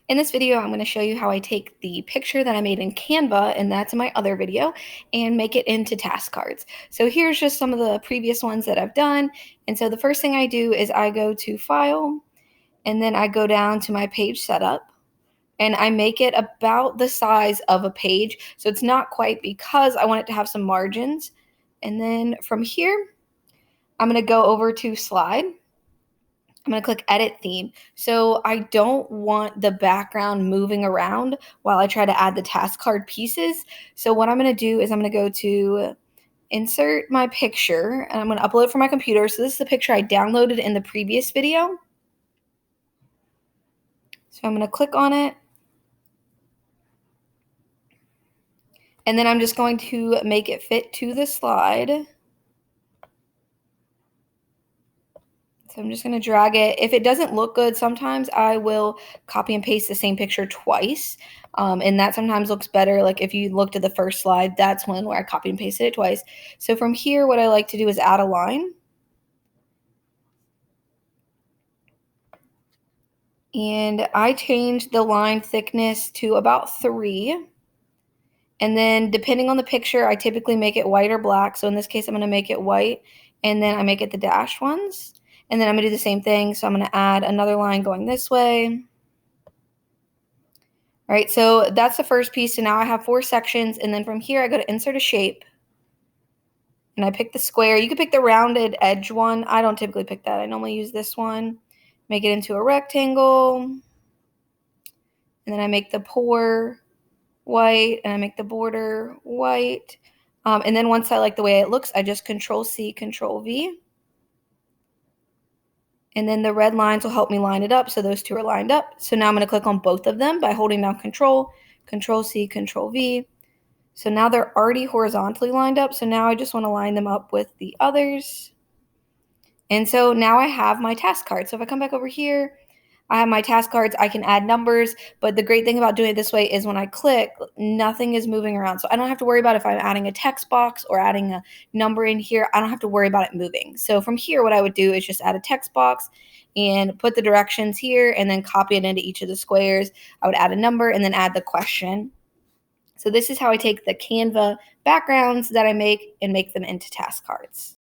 In this video, I'm going to show you how I take the picture that I made in Canva, and that's in my other video, and make it into task cards. So here's just some of the previous ones that I've done. And so the first thing I do is I go to File, and then I go down to my page setup, and I make it about the size of a page. So it's not quite, because I want it to have some margins. And then from here, I'm going to go over to Slide. I'm going to click Edit Theme. So I don't want the background moving around while I try to add the task card pieces. So what I'm going to do is I'm going to go to Insert My Picture, and I'm going to upload it from my computer. So this is the picture I downloaded in the previous video. So I'm going to click on it. And then I'm just going to make it fit to the slide. So I'm just going to drag it. If it doesn't look good, sometimes I will copy and paste the same picture twice. And that sometimes looks better. Like if you looked at the first slide, that's one where I copied and pasted it twice. So from here, what I like to do is add a line. And I change the line thickness to about 3. And then depending on the picture, I typically make it white or black. So in this case, I'm going to make it white. And then I make it the dashed ones. And then I'm going to do the same thing. So I'm going to add another line going this way. All right, so that's the first piece. So now I have 4 sections. And then from here, I go to Insert a Shape. And I pick the square. You could pick the rounded edge one. I don't typically pick that. I normally use this one. Make it into a rectangle. And then I make the pour white, and I make the border white. And then once I like the way it looks, I just Control-C, Control-V. And then the red lines will help me line it up, so those two are lined up. So now I'm going to click on both of them by holding down Control, Control-C, Control-V. So now they're already horizontally lined up, so now I just want to line them up with the others. And so now I have my task card. So if I come back over here, I have my task cards. I can add numbers, but the great thing about doing it this way is when I click, nothing is moving around. So I don't have to worry about if I'm adding a text box or adding a number in here. I don't have to worry about it moving. So from here, what I would do is just add a text box and put the directions here and then copy it into each of the squares. I would add a number and then add the question. So this is how I take the Canva backgrounds that I make and make them into task cards.